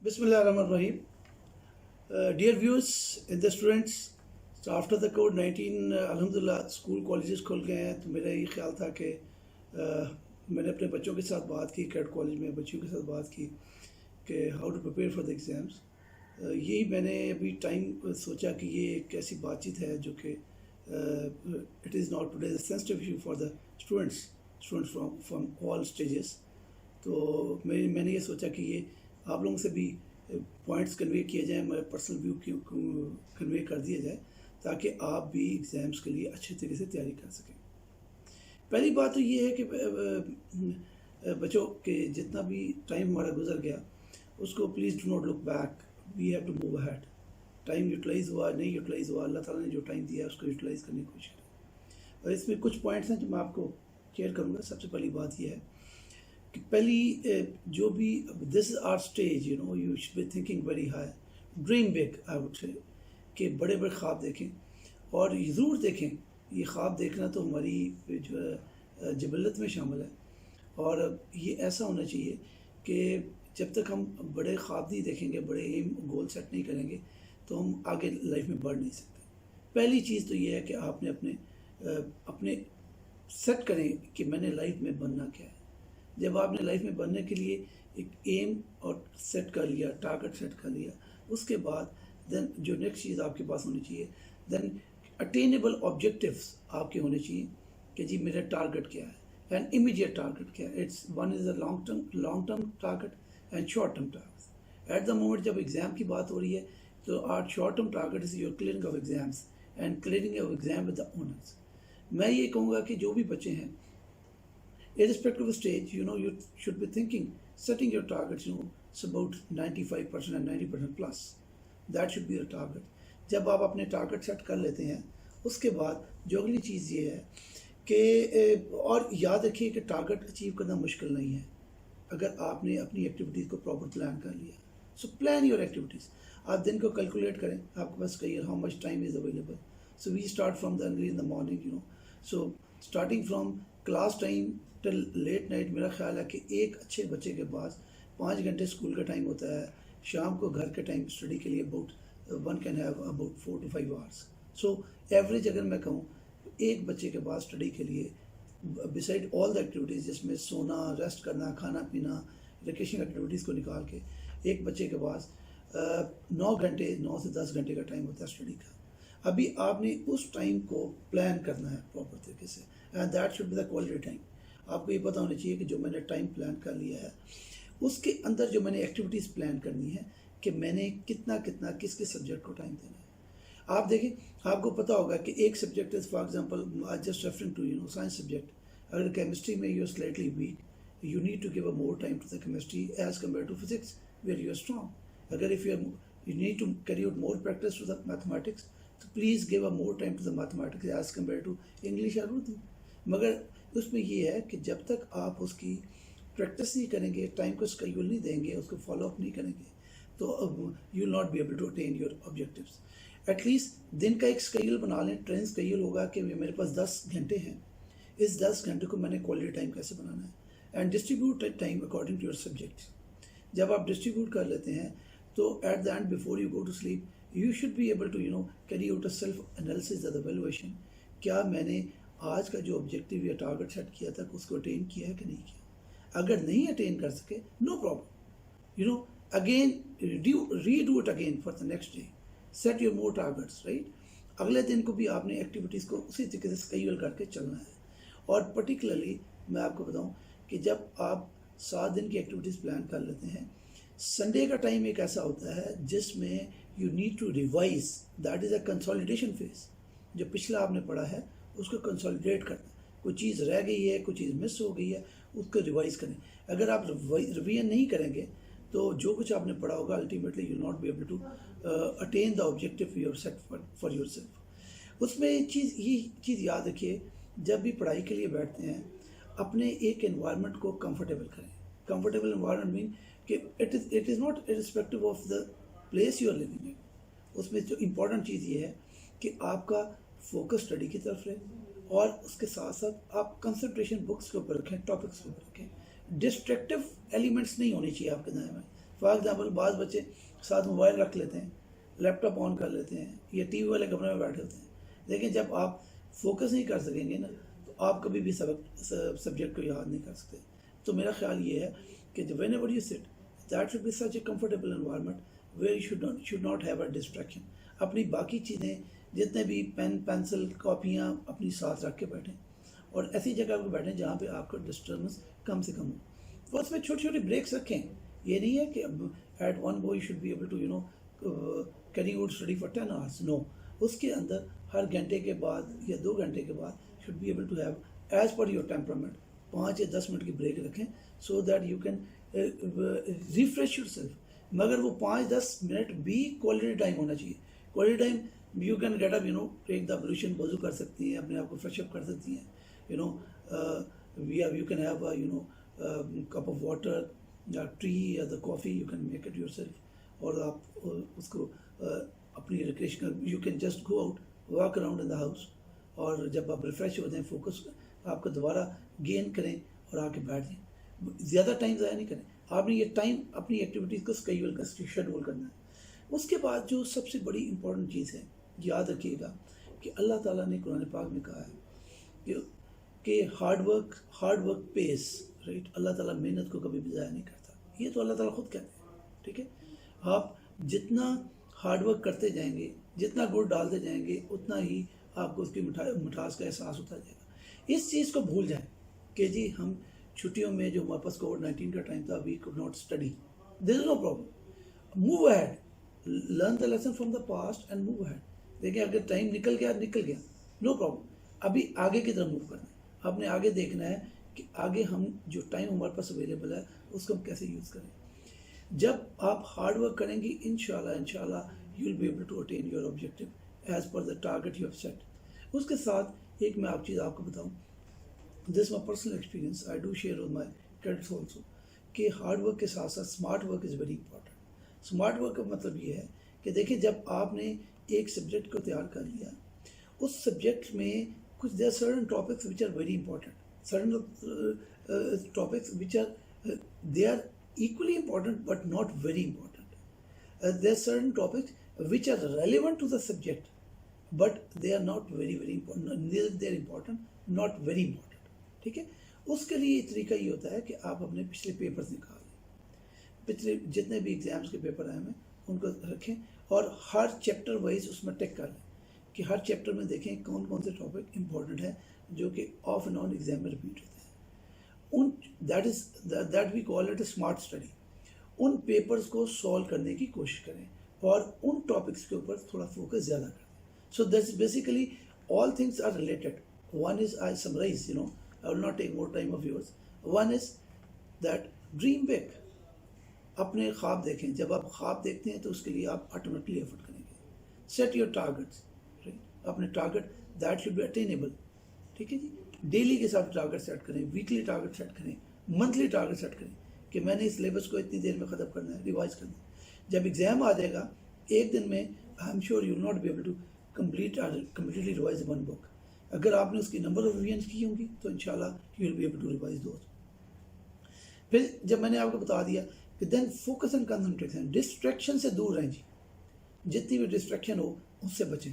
Bismillahirrahmanirrahim. Dear viewers and the students, so after the COVID-19 alhamdulillah school colleges खुल गए हैं, तो मेरा ये ख्याल था कि मैंने अपने बच्चों के साथ बात की, कैट कॉलेज में बच्चों के साथ बात की कि how to prepare for the exams. यही मैंने अभी टाइम सोचा कि ये एक ऐसी बातचीत है जो कि it is not today sensitive issue for the students from all stages. तो मैंने ये सोचा कि ये आप लोगों से भी पॉइंट्स कन्वे किए जाएँ, मेरा पर्सनल व्यू कन्वे कर दिया जाए ताकि आप भी एग्ज़ाम्स के लिए अच्छे तरीके से तैयारी कर सकें। पहली बात तो ये है कि बच्चों के जितना भी टाइम हमारा गुजर गया उसको please do not look back, we have to move ahead. Time utilise हुआ नहीं यूटिलाइज़ हुआ, अल्लाह ताला ने जो टाइम दिया उसको यूटिलाइज़ करने की कोशिश करें। और इसमें कुछ पॉइंट्स हैं जो मैं आपको शेयर करूँगा। सबसे पहली बात यह है कि पहली जो भी this is our stage, you should be thinking very high, dream big I would say, कि बड़े बड़े ख्वाब देखें और ज़रूर देखें। ये ख्वाब देखना तो हमारी जो है जबलत में शामिल है, और ये ऐसा होना चाहिए कि जब तक हम बड़े ख्वाब नहीं देखेंगे, बड़े एम गोल सेट नहीं करेंगे, तो हम आगे लाइफ में बढ़ नहीं सकते। पहली चीज़ तो ये है कि आपने अपने सेट करें कि मैंने लाइफ में बनना क्या है। जब आपने लाइफ में बनने के लिए एक एम और सेट कर लिया, टारगेट सेट कर लिया, उसके बाद देन जो नेक्स्ट चीज़ आपके पास होनी चाहिए, देन अटेनेबल ऑब्जेक्टिव्स आपके होने चाहिए कि जी मेरा टारगेट क्या है एंड इमीडिएट टारगेट क्या है। It's one is a long term target and short term target. At the moment जब एग्ज़ाम की बात हो रही है तो our short term target is your clearing of exams and clearing of exam with the honours. मैं ये कहूँगा कि जो भी बच्चे हैं, irrespective of stage, you should be thinking, setting your targets, it's about 95% and 90% plus. That should be your target. जब आप अपने टारगेट सेट कर लेते हैं, उसके बाद जो अगली चीज़ ये है कि और याद रखिए कि टारगेट अचीव करना मुश्किल नहीं है अगर आपने अपनी एक्टिविटीज़ को प्रॉपर प्लान कर लिया। So plan your activities. आप दिन को कैलकुलेट करें, आपके पास कहिए how much time is available. So we start from the early in the morning, so starting from class time till late night, मेरा ख्याल है कि एक अच्छे बच्चे के पास 5 घंटे स्कूल का टाइम होता है। शाम को घर के टाइम स्टडी के लिए about one can have about 4 to 5 hours। So average अगर मैं कहूँ एक बच्चे के पास स्टडी के लिए बिसाइड ऑल द एक्टिविटीज़, जिसमें सोना, रेस्ट करना, खाना पीना, रिक्रिएशन एक्टिविटीज़ को निकाल के एक बच्चे के पास 9 से 10 घंटे का टाइम होता है स्टडी का। अभी आपने उस टाइम को प्लान करना है प्रॉपर तरीके से, and that should be the quality time. आपको ये पता होना चाहिए कि जो मैंने टाइम प्लान कर लिया है उसके अंदर जो मैंने एक्टिविटीज़ प्लान करनी है कि मैंने कितना किस किस सब्जेक्ट को टाइम देना है। आप देखें, आपको पता होगा कि एक subject is for example just referring to science subject, अगर केमिस्ट्री में you are slightly weak, you need to give a more time to the chemistry as compare to physics where you are strong. अगर if you need to carry out more practice to the mathematics, तो please give a more time to the mathematics as compare to English और उर्दू। मगर उसमें ये है कि जब तक आप उसकी प्रैक्टिस नहीं करेंगे, टाइम को स्केड्यूल नहीं देंगे, उसको फॉलो अप नहीं करेंगे, तो you will not be able to attain your objectives. At least दिन का एक स्केड्यूल बना लें, ट्रेन स्केड्यूल होगा कि मेरे पास 10 घंटे हैं, इस 10 घंटे को मैंने क्वालिटी टाइम कैसे बनाना है, and distribute time according to your subject. जब आप डिस्ट्रीब्यूट कर लेते हैं तो at the end before you go to sleep you should be able to carry out a self analysis the evaluation. क्या मैंने आज का जो ऑब्जेक्टिव या टारगेट सेट किया था उसको अटेन किया है कि नहीं किया। अगर नहीं अटेन कर सके, no problem, again redo it again for the next day, set your more targets, right. अगले दिन को भी आपने एक्टिविटीज़ को उसी तरीके से स्केड्यूल करके चलना है। और पर्टिकुलरली मैं आपको बताऊं कि जब आप 7 दिन की एक्टिविटीज़ प्लान कर लेते हैं, संडे का टाइम एक ऐसा होता है जिसमें you need to revise, that is a consolidation phase. जो पिछला आपने पढ़ा है उसको कंसोलिडेट करना, कोई चीज़ रह गई है, कोई चीज़ मिस हो गई है, उसको रिवाइज करें। अगर आप रिवीजन नहीं करेंगे तो जो कुछ आपने पढ़ा होगा ultimately you not be able to attain the objective your set for your self. उसमें ये चीज़ याद रखिए, जब भी पढ़ाई के लिए बैठते हैं अपने एक एनवायरनमेंट को कंफर्टेबल करें। कंफर्टेबल एनवायरनमेंट मीन कि it is not irrespective of the place you are living in. उसमें जो इम्पोर्टेंट चीज़ ये है कि आपका फोकस स्टडी की तरफ रहे और उसके साथ साथ आप कंसंट्रेशन बुक्स के ऊपर रखें, टॉपिक्स के ऊपर रखें। डिस्ट्रैक्टिव एलिमेंट्स नहीं होने चाहिए आपके नए में। فار ایگزامپل بعض بچے ساتھ موبائل رکھ لیتے ہیں, لیپ ٹاپ آن کر لیتے ہیں, یا ٹی وی والے کمرے میں بیٹھے ہوتے ہیں, لیکن جب آپ فوکس نہیں کر سکیں گے نا تو آپ کبھی بھی سبجیکٹ کو یاد نہیں کر سکتے. تو میرا خیال یہ ہے کہ whenever you sit that should be such a comfortable environment where you should not have a distraction. اپنی باقی چیزیں جتنے بھی پین پینسل کاپیاں اپنی ساتھ رکھ کے بیٹھیں, اور ایسی جگہ پہ بیٹھیں جہاں پہ آپ کا ڈسٹربنس کم سے کم ہو. اور اس میں چھوٹی چھوٹی بریکس رکھیں. یہ نہیں ہے کہ at one go you should be able to carry out study for 10 hours. No, اس کے اندر ہر گھنٹے کے بعد یا 2 گھنٹے کے بعد should be able to have as per your temperament 5 یا 10 منٹ کی بریک رکھیں, so that you can refresh your self. مگر وہ 5-10 منٹ بھی کوالٹی ٹائم ہونا چاہیے. Quality time you can get up take the ablution, وضو کر سکتی ہیں, اپنے آپ کو فریش اپ کر سکتی ہیں, you can have cup of water یا ٹی یا the coffee, you can make it yourself, اور آپ اس کو اپنی recreation you can just go out walk around in the house, اور جب آپ ریفریش ہو جائیں فوکس آپ کو دوبارہ گین کریں اور آ کے بیٹھ جائیں. زیادہ ٹائم ضائع نہیں کریں. آپ نے یہ ٹائم اپنی ایکٹیویٹیز کو شیڈول کرنا ہے. اس کے بعد جو سب سے بڑی امپورٹنٹ چیز ہے, یاد رکھیے گا کہ اللہ تعالیٰ نے قرآن پاک میں کہا ہے کہ ہارڈ ورک پیس, رائٹ. اللہ تعالیٰ محنت کو کبھی بھی ضائع نہیں کرتا. یہ تو اللہ تعالیٰ خود کہتے ہیں, ٹھیک ہے. آپ جتنا ہارڈ ورک کرتے جائیں گے, جتنا گڑ ڈالتے جائیں گے, اتنا ہی آپ کو اس کی مٹھاس کا احساس ہوتا جائے گا. اس چیز کو بھول جائیں کہ جی ہم چھٹیوں میں جو ہمارے پاس کووڈ-19 کا ٹائم تھا, we could not study. There is no problem, move ahead, learn the lesson from the past and move ahead. دیکھیں اگر ٹائم نکل گیا, نو پرابلم. ابھی آگے کی طرف موو کرنا ہے. آپ نے آگے دیکھنا ہے کہ آگے ہم جو ٹائم ہمارے پاس اویلیبل ہے اس کو ہم کیسے یوز کریں. جب آپ ہارڈ ورک کریں گے انشاءاللہ you will be able to attain your objective as per the target you have set. اس کے ساتھ ایک میں چیز آپ کو بتاؤں, this my personal experience, I do share with my cadets also, کہ ہارڈ ورک کے ساتھ ساتھ smart work is very important. Smart work کا مطلب یہ ہے کہ دیکھیں جب آپ نے ایک سبجیکٹ کو تیار کر لیا, اس سبجیکٹ میں کچھ there certain topics which are very important, certain topics which are they are equally important but not very important. There are certain topics which are relevant to the subject but they are not very important. Neither they are important, not very important. ٹھیک ہے. اس کے لیے طریقہ یہ ہوتا ہے کہ آپ اپنے پچھلے پیپرز نکال لیں, پچھلے جتنے بھی ایگزامس کے پیپر آئے ہیں ان کو رکھیں, اور ہر چیپٹر وائز اس میں ٹک کر لیں کہ ہر چیپٹر میں دیکھیں کون کون سے ٹاپک امپورٹنٹ ہیں جو کہ آف اینڈ آن ایگزام میں ریپیٹ ہوتے ہیں. That we call it a smart study. ان پیپرز کو سالو کرنے کی کوشش کریں اور ان ٹاپکس کے اوپر تھوڑا فوکس زیادہ کریں. So that's basically all things are related. One is I summarise, I will not take more time of yours. One is that dream big. اپنے خواب دیکھیں. جب آپ خواب دیکھتے ہیں تو اس کے لیے آپ آٹومیٹکلی ایفرٹ کریں گے. سیٹ یور ٹارگیٹس, اپنے target that should be attainable. ٹھیک ہے جی. ڈیلی کے ساتھ ٹارگیٹ سیٹ کریں, ویکلی ٹارگیٹ سیٹ کریں, منتھلی ٹارگیٹ سیٹ کریں کہ میں نے اس سلیبس کو اتنی دیر میں ختم کرنا ہے, ریوائز کرنا ہے. جب ایگزام آ جائے گا ایک دن میں, I am sure you will not be able to completely revise one book. اگر آپ نے اس کی نمبر آف ریویژنس کی ہوں گی تو انشاءاللہ you will be able to revise those. پھر جب میں نے آپ کو بتا دیا کہ then focus and concentration, distraction سے دور رہیں جی, جتنی بھی ڈسٹریکشن ہو اس سے بچیں,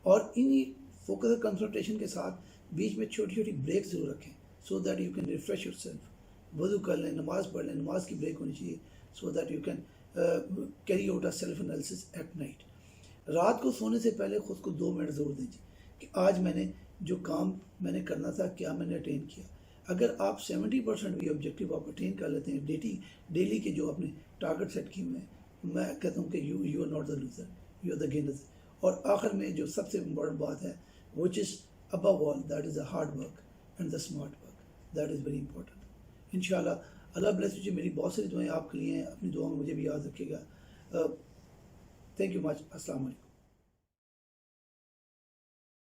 اور انہی فوکس اور کنسنٹریشن کے ساتھ بیچ میں چھوٹی چھوٹی بریک ضرور رکھیں so that you can refresh your self. وضو کر لیں, نماز پڑھ لیں, نماز کی بریک ہونی چاہیے so that you can carry out a self analysis at night. رات کو سونے سے پہلے خود کو 2 منٹ ضرور دیں جی کہ آج میں نے جو کام میں نے کرنا تھا کیا میں نے اٹین کیا. اگر آپ 70% بھی آبجیکٹیو آپ اٹین کر لیتے ہیں ڈیلی کے جو اپنے ٹارگیٹ سیٹ کیے ہوئے ہیں, میں کہتا ہوں کہ you are not the loser, you are the gainer. اور آخر میں جو سب سے امپورٹنٹ بات ہے وچ از above all, that is the hard work and the smart work. That is very important. انشاءاللہ اللہ بلیس یو. میری بہت ساری دعائیں آپ کے لیے ہیں, اپنی دعاؤں میں مجھے بھی یاد رکھیے گا. Thank you much. السلام علیکم.